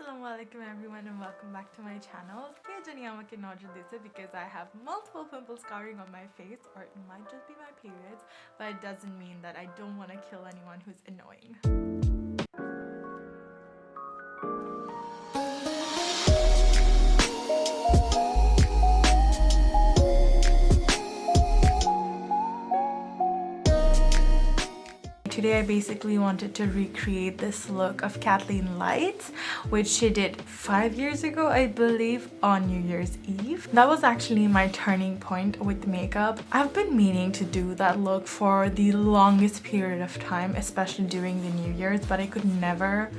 Assalamualaikum everyone and welcome back to my channel. Because I have multiple pimples covering on my face, or it might just be my periods, but it doesn't mean that I don't want to kill anyone who's annoying. Today I basically wanted to recreate this look of Kathleen Lights, which she did 5 years ago, I believe, on New Year's Eve. That was actually my turning point with makeup. I've been meaning to do that look for the longest period of time, especially during the New Year's, but I could never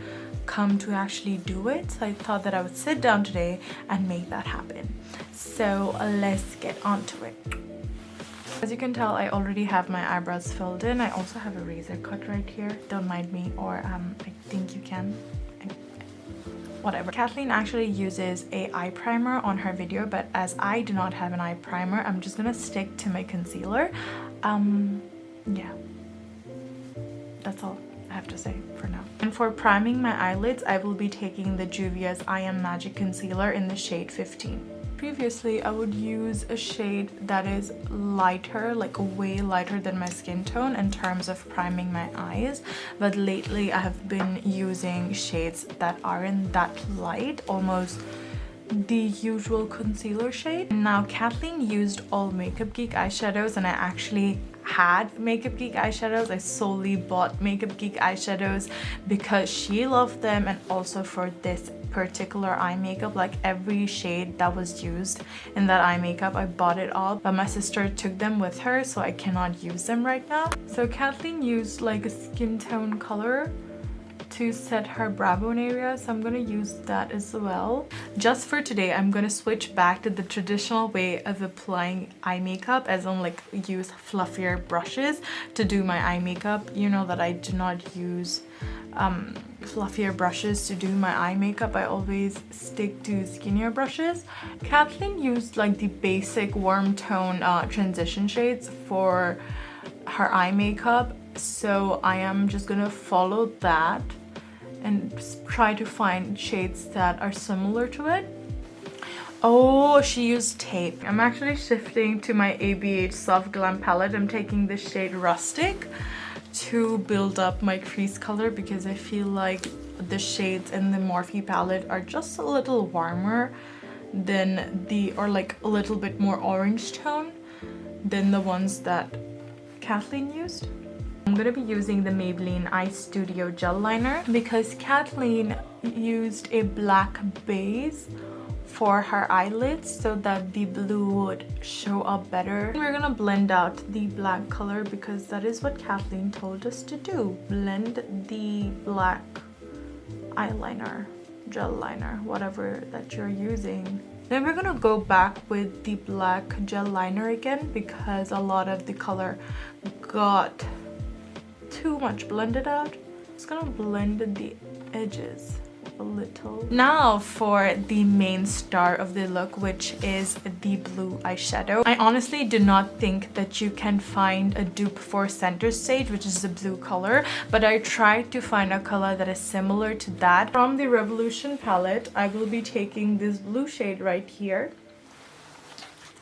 come to actually do it. So I thought that I would sit down today and make that happen. So let's get onto it. As you can tell, I already have my eyebrows filled in. I also have a razor cut right here. Don't mind me, or I think you can. Whatever. Kathleen actually uses a eye primer on her video, but as I do not have an eye primer, I'm just gonna stick to my concealer. Yeah. That's all I have to say for now. And for priming my eyelids, I will be taking the Juvias I Am Magic Concealer in the shade 15. Previously, I would use a shade that is lighter, like way lighter than my skin tone in terms of priming my eyes, but lately I have been using shades that aren't that light, almost the usual concealer shade. Now Kathleen used all Makeup Geek eyeshadows, and I actually had Makeup Geek eyeshadows. I solely bought Makeup Geek eyeshadows because she loved them, and also for this particular eye makeup, like every shade that was used in that eye makeup, I bought it all, but my sister took them with her, so I cannot use them right now. So Kathleen used like a skin tone color to set her brow bone area, so I'm gonna use that as well. Just for today, I'm gonna switch back to the traditional way of applying eye makeup, as in like use fluffier brushes to do my eye makeup. You know that I do not use fluffier brushes to do my eye makeup. I always stick to skinnier brushes. Kathleen used like the basic warm tone transition shades for her eye makeup, so I am just gonna follow that and try to find shades that are similar to it. Oh, she used tape. I'm actually shifting to my ABH Soft Glam palette. I'm taking the shade Rustic to build up my crease color, because I feel like the shades in the Morphe palette are just a little warmer than or like a little bit more orange tone than the ones that Kathleen used. I'm going to be using the Maybelline Eye Studio Gel Liner because Kathleen used a black base for her eyelids so that the blue would show up better. And we're gonna blend out the black color because that is what Kathleen told us to do. Blend the black eyeliner, gel liner, whatever that you're using. Then we're gonna go back with the black gel liner again because a lot of the color got too much blended out. Just gonna blend the edges a little. Now for the main star of the look, which is the blue eyeshadow. I honestly do not think that you can find a dupe for Center Stage, which is the blue color, but I tried to find a color that is similar to that. From the Revolution palette, I will be taking this blue shade right here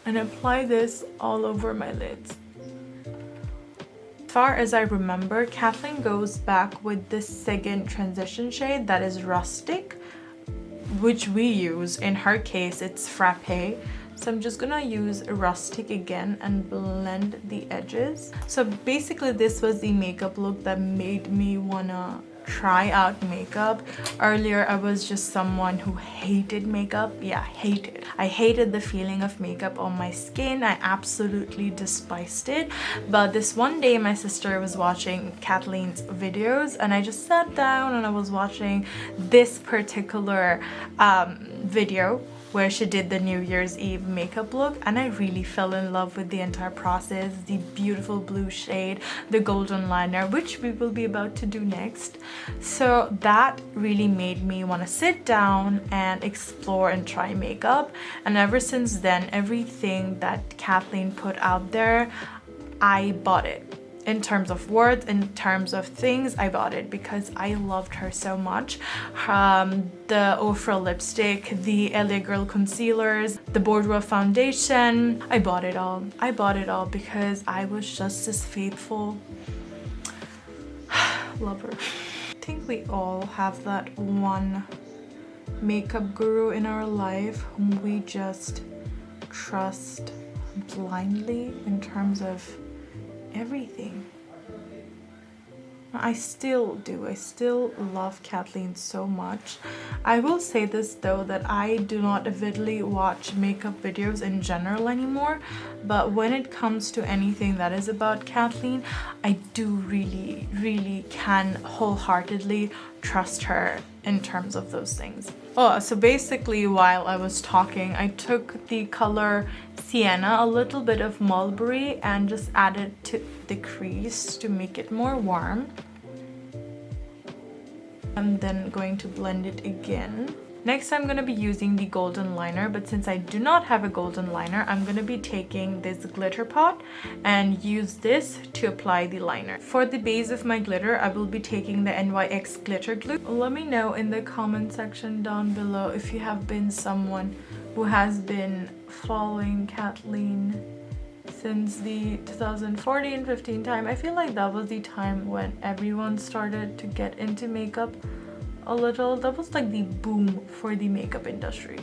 and apply this all over my lids. As far as I remember, Kathleen goes back with the second transition shade that is Rustic, which we use. In her case, it's Frappe. So I'm just gonna use Rustic again and blend the edges. So basically this was the makeup look that made me wanna try out makeup. Earlier I was just someone who hated makeup. Yeah, hated. I hated the feeling of makeup on my skin. I absolutely despised it. But this one day my sister was watching Kathleen's videos and I just sat down and I was watching this particular video where she did the New Year's Eve makeup look, and I really fell in love with the entire process. The beautiful blue shade, the golden liner, which we will be about to do next. So that really made me want to sit down and explore and try makeup, and ever since then, everything that Kathleen put out there, I bought it. in terms of words, in terms of things, I bought it because I loved her so much. The Ofra lipstick, the LA Girl concealers, the Bourjois foundation, I bought it all. I bought it all because I was just as faithful. Love her. I think we all have that one makeup guru in our life whom we just trust blindly in terms of everything. I still do. I still love Kathleen so much. I will say this though, that I do not avidly watch makeup videos in general anymore, but when it comes to anything that is about Kathleen, I do really can wholeheartedly trust her in terms of those things. Oh, so basically while I was talking, I took the color Sienna, a little bit of mulberry, and just added to the crease to make it more warm. I'm then going to blend it again. Next, I'm going to be using the golden liner, but since I do not have a golden liner, I'm going to be taking this glitter pot and use this to apply the liner. For the base of my glitter, I will be taking the NYX Glitter Glue. Let me know in the comment section down below if you have been someone who has been following Kathleen since the 2014-15 time. I feel like that was the time when everyone started to get into makeup a little. That was like the boom for the makeup industry.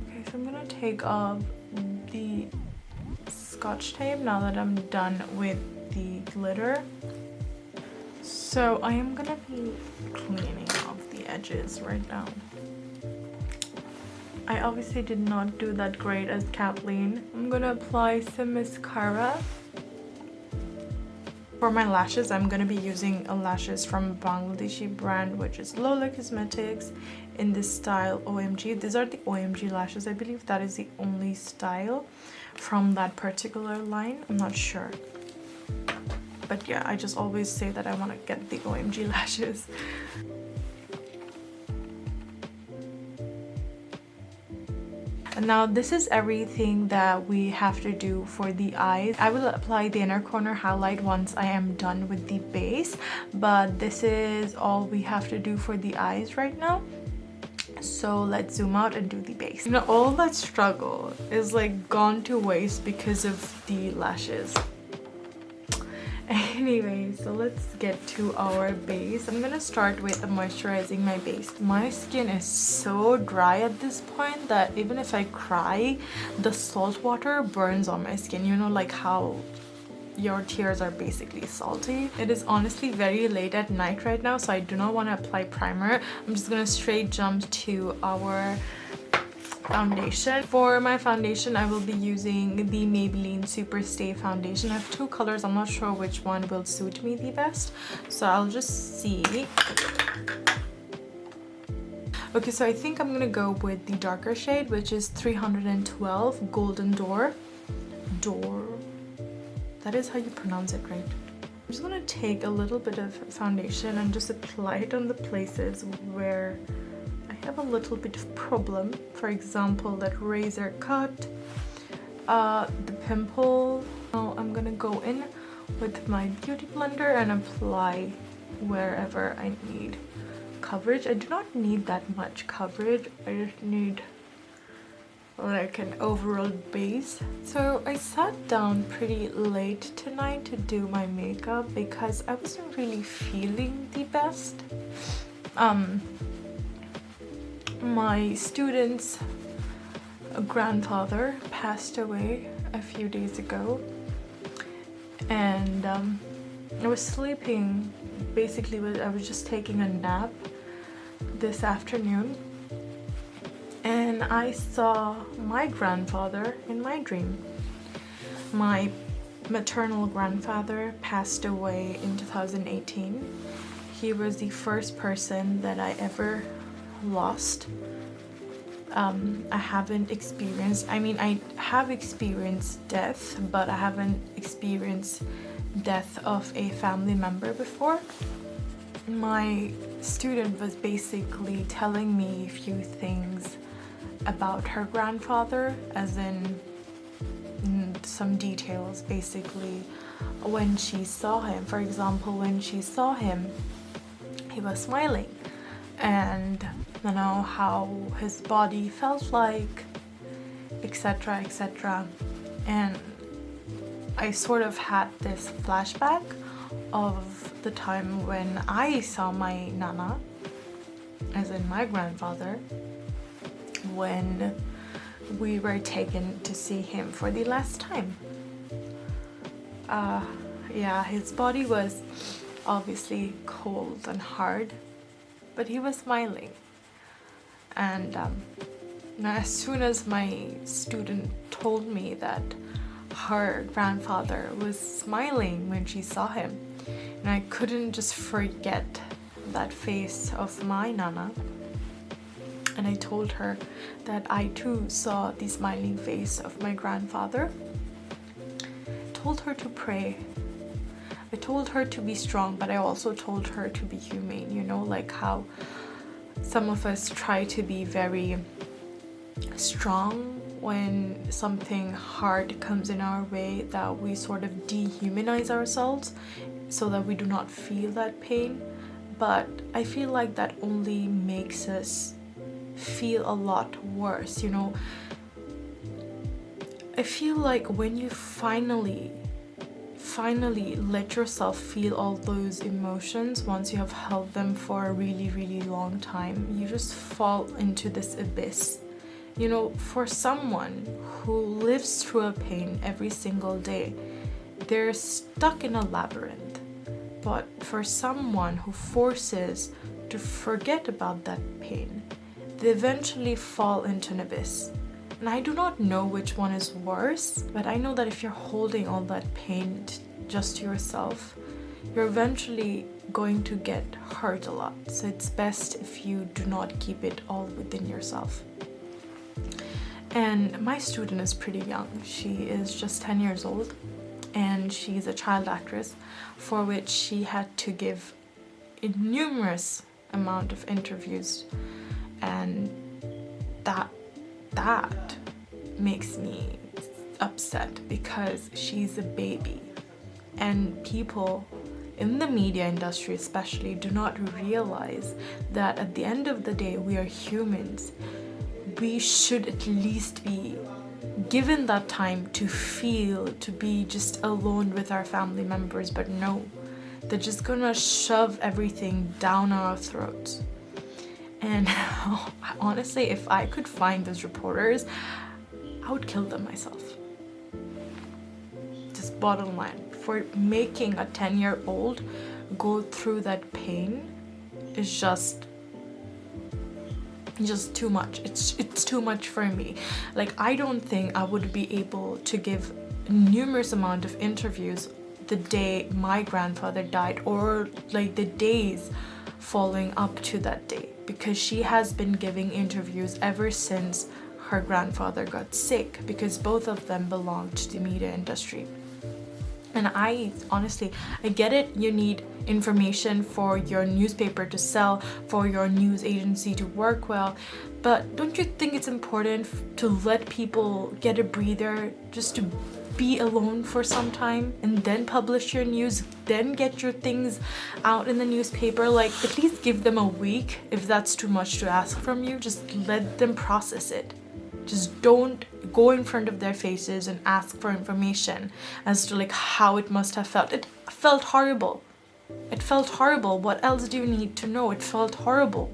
Okay, so I'm gonna take off the scotch tape now that I'm done with the glitter. So I am gonna be cleaning off the edges right now. I obviously did not do that great as Kathleen. I'm gonna apply some mascara. For my lashes, I'm gonna be using lashes from Bangladeshi brand, which is Lola Cosmetics, in this style OMG. These are the OMG lashes. I believe that is the only style from that particular line. I'm not sure. But yeah, I just always say that I want to get the OMG lashes. And now this is everything that we have to do for the eyes. I will apply the inner corner highlight once I am done with the base, but this is all we have to do for the eyes right now. So let's zoom out and do the base. You know, all that struggle is like gone to waste because of the lashes. Anyway, so let's get to our base. I'm gonna start with moisturizing my base. My skin is so dry at this point that even if I cry, the salt water burns on my skin. You know, like how your tears are basically salty. It is honestly very late at night right now, so I do not want to apply primer. I'm just gonna straight jump to our foundation. For my foundation, I will be using the Maybelline Superstay foundation. I have two colors. I'm not sure which one will suit me the best, so I'll just see. Okay, so I think I'm gonna go with the darker shade, which is 312 Golden Dore. Dore. That is how you pronounce it, right? I'm just gonna take a little bit of foundation and just apply it on the places where I have a little bit of problem. For example, that razor cut, the pimple. Now I'm gonna go in with my beauty blender and apply wherever I need coverage. I do not need that much coverage. I just need like an overall base. So I sat down pretty late tonight to do my makeup because I wasn't really feeling the best. My student's grandfather passed away a few days ago, and I was sleeping. Basically, I was just taking a nap this afternoon, and I saw my grandfather in my dream. My maternal grandfather passed away in 2018. He was the first person that I ever lost. I haven't experienced, I mean, I have experienced death, but I haven't experienced death of a family member before. My student was basically telling me a few things about her grandfather, as in some details basically. When she saw him, for example, when she saw him, he was smiling, and you know how his body felt like, etc, etc. And I sort of had this flashback of the time when I saw my nana, as in my grandfather, when we were taken to see him for the last time. Yeah, his body was obviously cold and hard, but he was smiling. And as soon as my student told me that her grandfather was smiling when she saw him, and I couldn't just forget that face of my nana, and I told her that I too saw the smiling face of my grandfather. I told her to pray. I told her to be strong, but I also told her to be humane, you know, like how some of us try to be very strong when something hard comes in our way, that we sort of dehumanize ourselves so that we do not feel that pain. But I feel like that only makes us feel a lot worse, you know. I feel like when you finally let yourself feel all those emotions, once you have held them for a really long time, you just fall into this abyss. You know, for someone who lives through a pain every single day, they're stuck in a labyrinth. But for someone who forces to forget about that pain, they eventually fall into an abyss. And I do not know which one is worse, but I know that if you're holding all that pain just to yourself, you're eventually going to get hurt a lot. So it's best if you do not keep it all within yourself. And my student is pretty young. She is just 10 years old, and she's a child actress for which she had to give a numerous amount of interviews, and that makes me upset because she's a baby, and people in the media industry especially do not realize that at the end of the day we are humans. We should at least be given that time to feel, to be just alone with our family members, but no, they're just gonna shove everything down our throats. And honestly, if I could find those reporters, I would kill them myself. Just bottom line, for making a 10-year-old go through that pain is just too much. It's too much for me. Like, I don't think I would be able to give numerous amount of interviews the day my grandfather died, or like the days following up to that day, because she has been giving interviews ever since her grandfather got sick, because both of them belong to the media industry. And I honestly, I get it, you need information for your newspaper to sell, for your news agency to work well, but don't you think it's important to let people get a breather, just to be alone for some time, and then publish your news, then get your things out in the newspaper? Like, at least give them a week. If that's too much to ask from you, just let them process it. Just don't go in front of their faces and ask for information as to like how it must have felt. It felt horrible. It felt horrible. What else do you need to know? It felt horrible.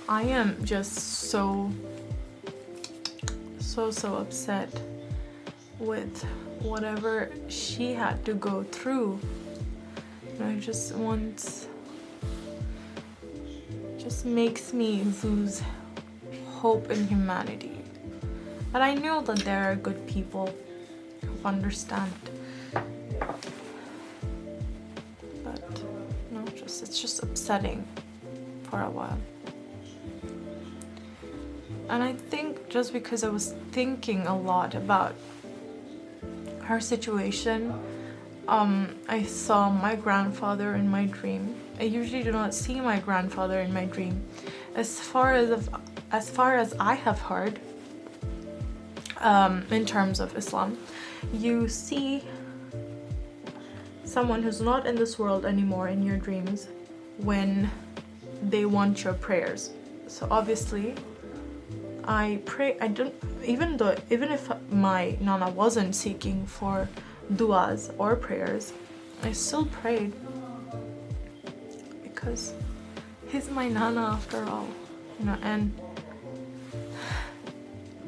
I am just so upset with whatever she had to go through. And I just makes me lose hope in humanity. But I know that there are good people who understand. But no, it's just upsetting for a while. And I think just because I was thinking a lot about her situation, I saw my grandfather in my dream. I usually do not see my grandfather in my dream. As far as I have heard, in terms of Islam, you see someone who's not in this world anymore in your dreams when they want your prayers. So obviously I pray. I don't, even if my nana wasn't seeking for duas or prayers, I still prayed because he's my nana after all, you know. And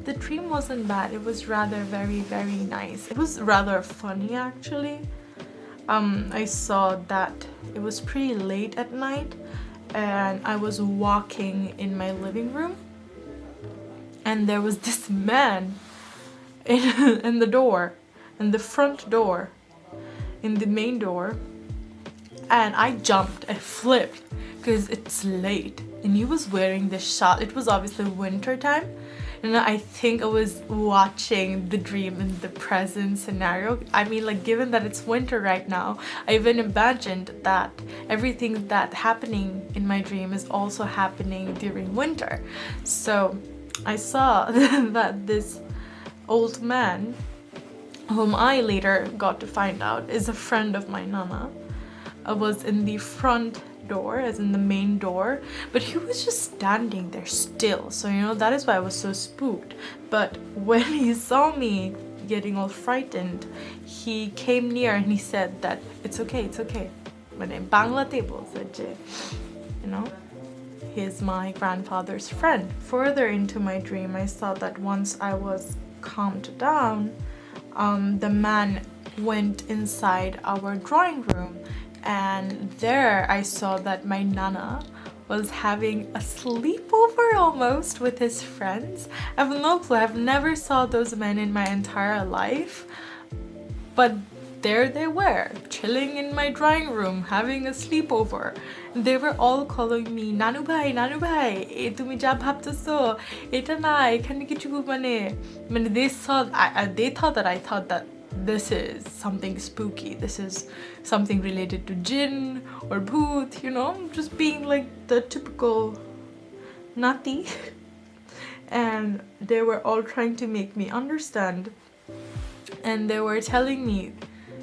the dream wasn't bad. It was rather very, very nice. It was rather funny actually. I saw that it was pretty late at night and I was walking in my living room and there was this man in the door, in the front door, in the main door, and I jumped, I flipped because it's late and he was wearing this shawl. It was obviously winter time. And I think I was watching the dream in the present scenario. I mean, like, given that it's winter right now, I even imagined that everything that's happening in my dream is also happening during winter. So I saw that this old man, whom I later got to find out is a friend of my nana, was in the front door, as in the main door, but he was just standing there still. So, you know, that is why I was so spooked. But when he saw me getting all frightened, he came near and he said that it's okay, it's okay. But in Bangla table, you know, he's my grandfather's friend. Further into my dream, I saw that once I was calmed down, the man went inside our drawing room. And there I saw that my nana was having a sleepover almost with his friends. I have no clue. I've never saw those men in my entire life. But there they were, chilling in my drawing room, having a sleepover. They were all calling me Nanu bhai, tumi ja bhabtecho, eta na, ekhane kichu mane they thought that I thought that this is something spooky, this is something related to jinn or bhoot, you know, just being like the typical nati. And they were all trying to make me understand, and they were telling me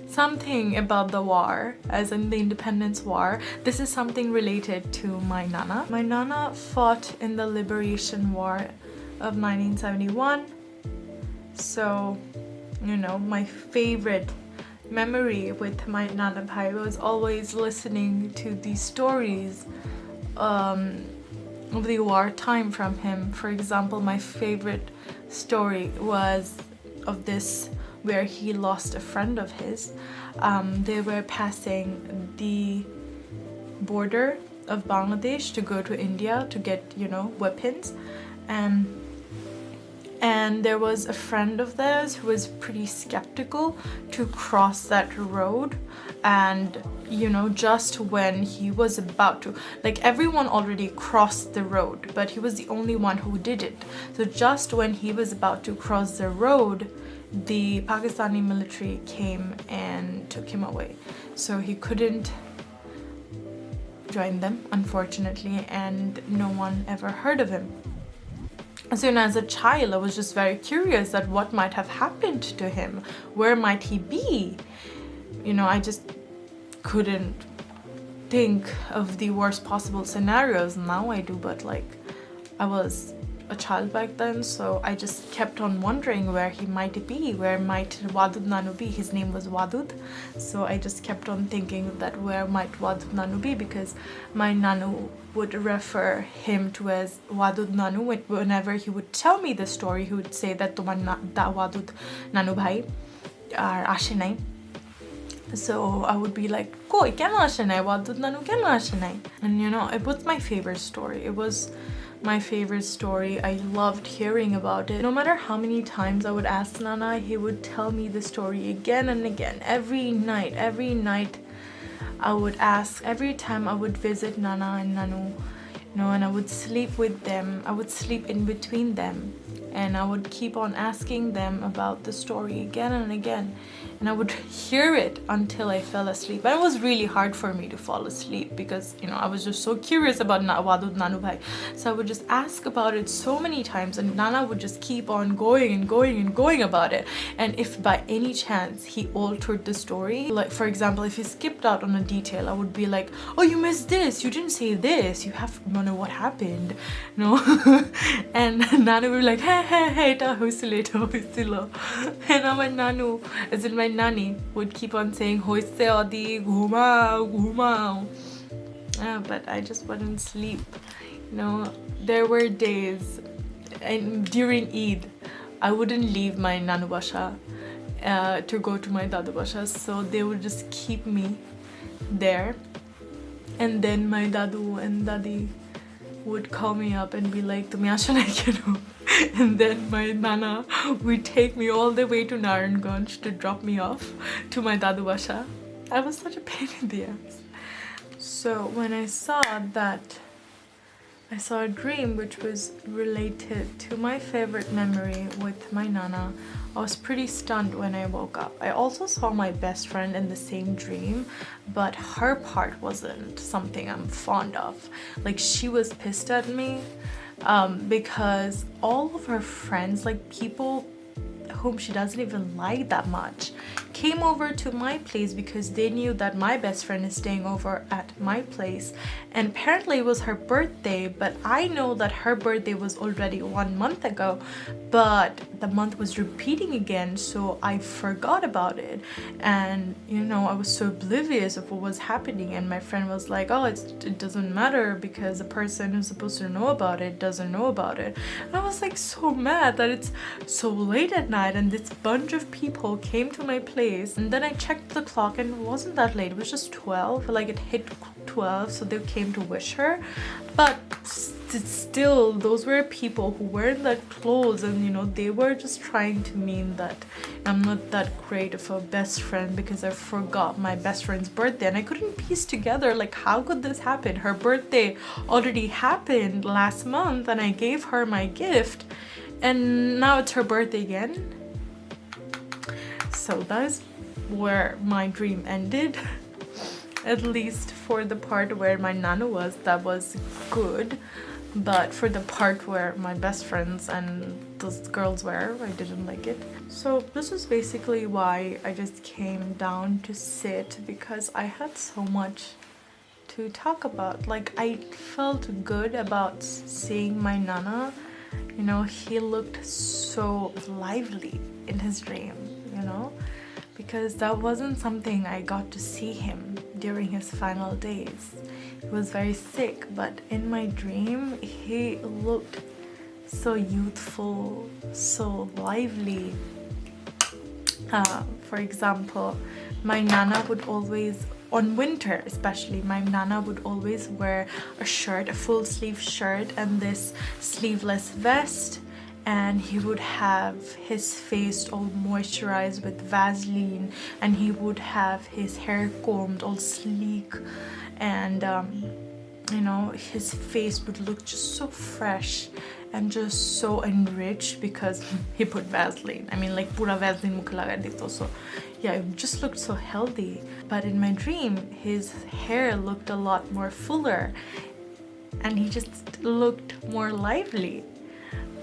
something about the war, as in the independence war. This is something related to my nana. My nana fought in the liberation war of 1971. So, you know, my favorite memory with my nana bhai was always listening to these stories of the war time from him. For example, my favorite story was of this where he lost a friend of his. They were passing the border of Bangladesh to go to India to get, you know, weapons. And there was a friend of theirs who was pretty skeptical to cross that road. And, you know, just when he was about to, like, everyone already crossed the road, but he was the only one who didn't. So just when he was about to cross the road, the Pakistani military came and took him away. So he couldn't join them, unfortunately, and no one ever heard of him. So, you know, as a child, I was just very curious that what might have happened to him. Where might he be? You know, I just couldn't think of the worst possible scenarios. Now I do, but like, I was a child back then, so I just kept on wondering where he might be. Where might Wadud Nanu be? His name was Wadud. So I just kept on thinking that where might Wadud Nanu be, because my Nanu would refer him to as Wadud Nanu. Whenever he would tell me the story, he would say that Tomar Wadud Nanu bhai ar ashe nai. So I would be like, koi keno ashe nai, Wadud Nanu keno ashe nai? And you know, it was my favorite story. It was my favorite story. I loved hearing about it. No matter how many times I would ask Nana, he would tell me the story again and again. Every night I would ask. Every time I would visit Nana and Nanu, you know, and I would sleep with them. I would sleep in between them, and I would keep on asking them about the story again and again. and I would hear it until I fell asleep. And it was really hard for me to fall asleep because, you know, I was just so curious about Wadud Nanu Bhai. So I would just ask about it so many times, and Nana would just keep on going and going and going about it. And if by any chance he altered the story, like for example, if he skipped out on a detail, I would be like, oh, you missed this, you didn't say this, you have to know what happened, no? And Nana would be like, hey, ta hoisile, and my Nanu, as in my nanny, would keep on saying, hoise adi, ghumao. But I just wouldn't sleep. You know, there were days, and during Eid, I wouldn't leave my Nanu Basha to go to my Dadu Basha, so they would just keep me there. And then my Dadu and Dadi would call me up and be like, Tumi asho nai keno? And then my Nana would take me all the way to Naranganj to drop me off to my Dadu Basha. I was such a pain in the ass. So when I saw that, I saw a dream which was related to my favorite memory with my Nana. I was pretty stunned when I woke up. I also saw my best friend in the same dream, but her part wasn't something I'm fond of. Like, she was pissed at me because all of her friends, like people whom she doesn't even like that much, came over to my place because they knew that my best friend is staying over at my place, and apparently it was her birthday, but I know that her birthday was already 1 month ago, but the month was repeating again, so I forgot about it. And you know, I was so oblivious of what was happening, and my friend was like, oh, it doesn't matter because the person who's supposed to know about it doesn't know about it. And I was like so mad that it's so late at night and this bunch of people came to my place. And then I checked the clock and it wasn't that late, it was just 12, like it hit 12, so they came to wish her. But still, those were people who were in that clothes, and you know, they were just trying to mean that I'm not that great of a best friend because I forgot my best friend's birthday. And I couldn't piece together, like, how could this happen? Her birthday already happened last month and I gave her my gift, and now it's her birthday again. So that is where my dream ended. At least for the part where my Nana was, that was good. But for the part where my best friends and those girls were, I didn't like it. So this is basically why I just came down to sit, because I had so much to talk about. Like, I felt good about seeing my Nana. You know, he looked so lively in his dream, you know, because that wasn't something I got to see him during his final days. He was very sick, but in my dream, he looked so youthful, so lively. For example, my Nana would always, on winter especially, my Nana would always wear a shirt, a full sleeve shirt and this sleeveless vest, and he would have his face all moisturized with Vaseline, and he would have his hair combed all sleek, and you know, his face would look just so fresh and just so enriched because he put Vaseline. I mean, like, pura Vaseline mukha laga dito. So yeah, it just looked so healthy. But in my dream, his hair looked a lot more fuller and he just looked more lively.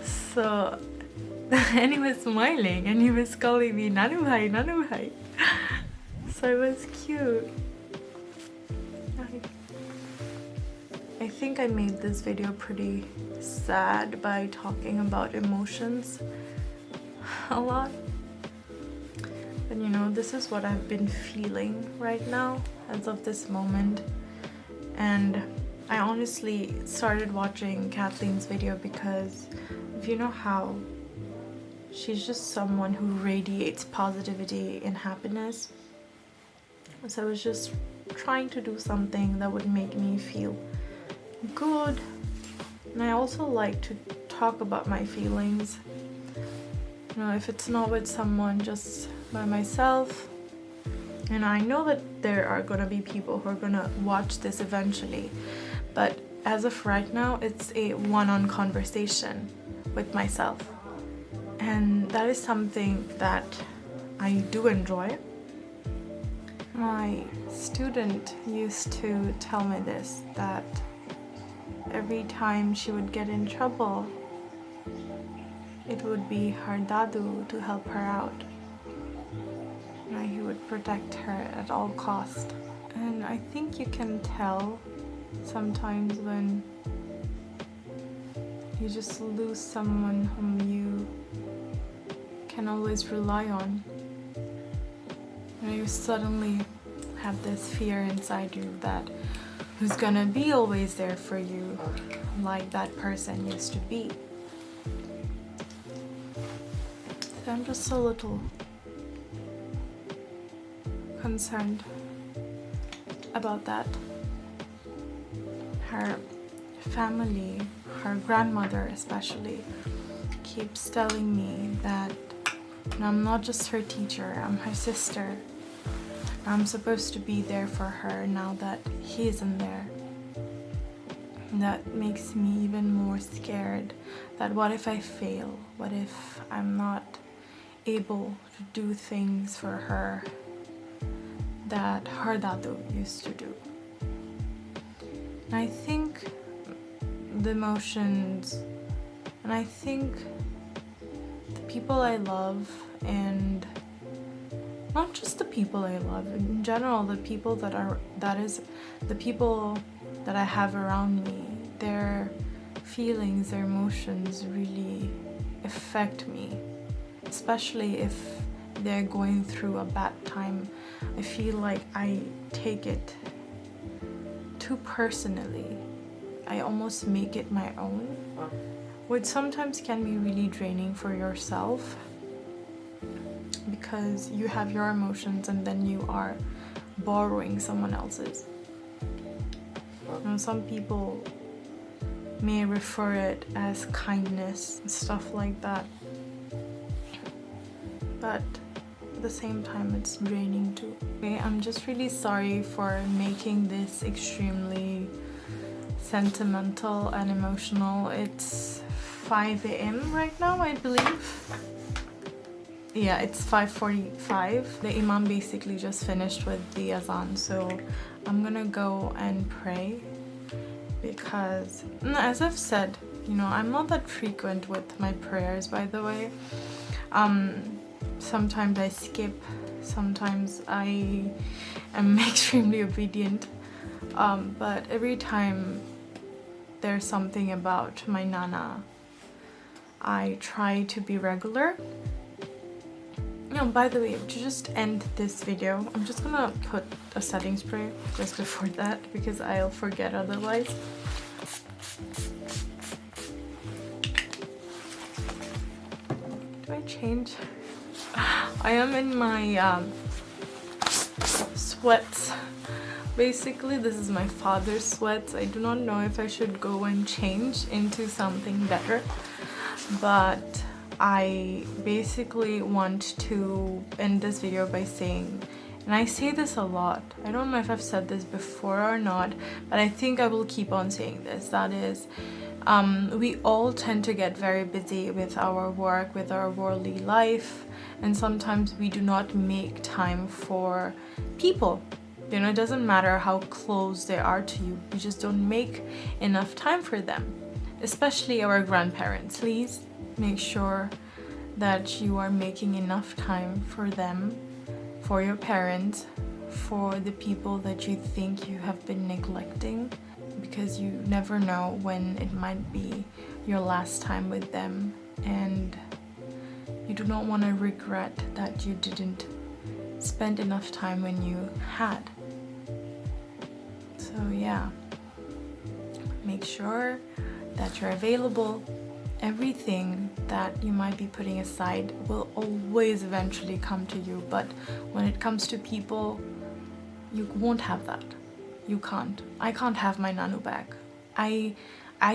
So, and he was smiling and he was calling me Nanu Bhai, Nanu Bhai. So it was cute. I think I made this video pretty sad by talking about emotions a lot. But you know, this is what I've been feeling right now as of this moment. And I honestly started watching Kathleen's video because if you know how she's just someone who radiates positivity and happiness. So I was just trying to do something that would make me feel good. And I also like to talk about my feelings. You know, if it's not with someone, just by myself. And I know that there are gonna be people who are gonna watch this eventually, but as of right now, it's a one-on conversation with myself. And that is something that I do enjoy. My student used to tell me this, that every time she would get in trouble, it would be her dadu to help her out. He would protect her at all cost. And I think you can tell sometimes when you just lose someone whom you can always rely on. You suddenly have this fear inside you that who's gonna be always there for you like that person used to be. So I'm just a little concerned about that. Her family, her grandmother especially, keeps telling me that I'm not just her teacher, I'm her sister. I'm supposed to be there for her now that he isn't there. And that makes me even more scared that what if I fail? What if I'm not able to do things for her that her dadu used to do? And I think the emotions, and I think the people I love, and not just the people I love, in general, the people the people that I have around me, their feelings, their emotions really affect me, especially if they're going through a bad time. I feel like I take it too personally. I almost make it my own, which sometimes can be really draining for yourself, because you have your emotions and then you are borrowing someone else's. Some people may refer it as kindness and stuff like that, but at the same time it's draining too. Okay, I'm just really sorry for making this extremely sentimental and emotional. It's 5 a.m. right now, I believe. Yeah, it's 5:45. The imam basically just finished with the azan, so I'm gonna go and pray, because as I've said, I'm not that frequent with my prayers, by the way. Sometimes I skip, sometimes I am extremely obedient, but every time there's something about my nana, I try to be regular. By the way, to just end this video, I'm just gonna put a setting spray just before that, because I'll forget otherwise. Do I change? I am in my sweats. Basically, this is my father's sweats. I do not know if I should go and change into something better, but I basically want to end this video by saying, and I say this a lot, I don't know if I've said this before or not, but I think I will keep on saying this, that is, we all tend to get very busy with our work, with our worldly life, and sometimes we do not make time for people. It doesn't matter how close they are to you, you just don't make enough time for them, especially our grandparents. Please make sure that you are making enough time for them, for your parents, for the people that you think you have been neglecting, because you never know when it might be your last time with them, and you do not want to regret that you didn't spend enough time when you had. So yeah, make sure that you're available. Everything that you might be putting aside will always eventually come to you, but when it comes to people, you won't have that. You can't. I can't have my nanu back. I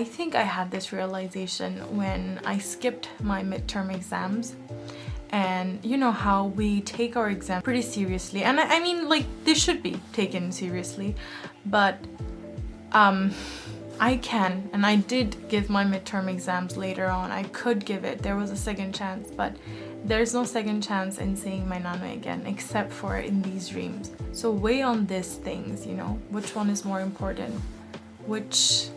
think I had this realization when I skipped my midterm exams, and you know how we take our exam pretty seriously, and I mean, like, they should be taken seriously, but I can, and I did give my midterm exams later on. I could give it, there was a second chance, but there's no second chance in seeing my Nana again except for in these dreams. So weigh on these things, you know, which one is more important, which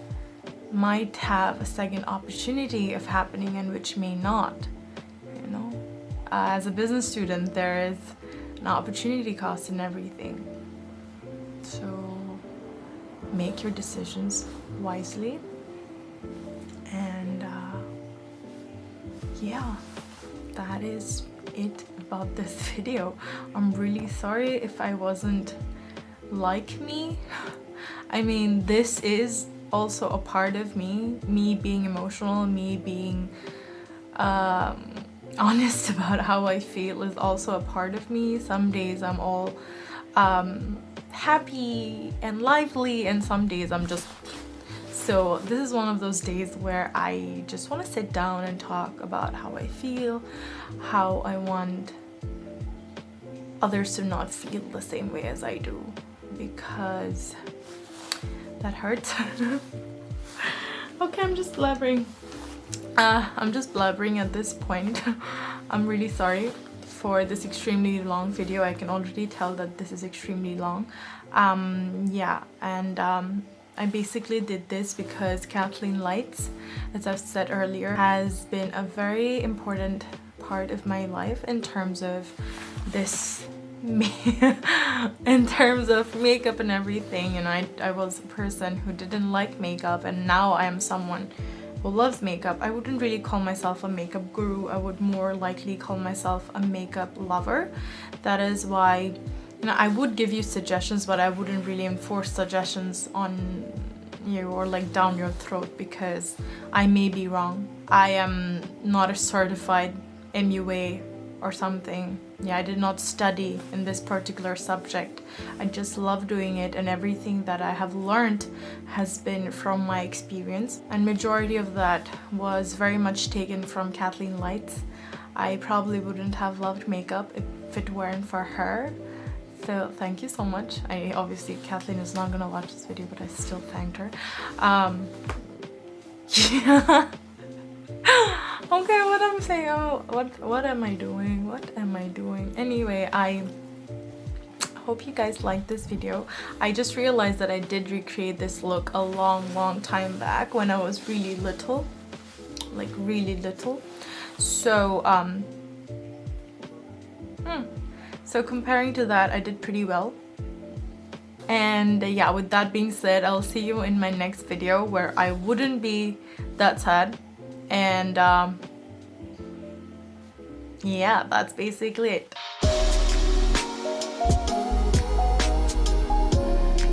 might have a second opportunity of happening and which may not, you know. As a business student, there is an opportunity cost in everything. So make your decisions wisely. And yeah, that is it about this video. I'm really sorry if I wasn't like me. I mean, this is also a part of me being emotional, me being honest about how I feel is also a part of me. Some days I'm all happy and lively, and some days I'm just... So this is one of those days where I just want to sit down and talk about how I feel, how I want others to not feel the same way as I do, because that hurts. Okay, I'm just blabbering. I'm just blabbering at this point. I'm really sorry for this extremely long video. I can already tell that this is extremely long. Yeah, and I basically did this because Kathleen Lights, as I've said earlier, has been a very important part of my life in terms of this in terms of makeup and everything. And I was a person who didn't like makeup, and now I am someone who loves makeup. I wouldn't really call myself a makeup guru. I would more likely call myself a makeup lover. That is why, you know, I would give you suggestions, but I wouldn't really enforce suggestions on you or like down your throat, because I may be wrong. I am not a certified MUA or something. Yeah, I did not study in this particular subject. I just love doing it, and everything that I have learned has been from my experience, and majority of that was very much taken from Kathleen Lights. I probably wouldn't have loved makeup if it weren't for her. So thank you so much. Obviously Kathleen is not gonna watch this video, but I still thanked her. Yeah. Okay, what I'm saying, what am I doing? What am I doing? Anyway, I hope you guys liked this video. I just realized that I did recreate this look a long time back when I was really little, like really little. So so comparing to that, I did pretty well. And yeah, with that being said, I'll see you in my next video where I wouldn't be that sad. And yeah, that's basically it.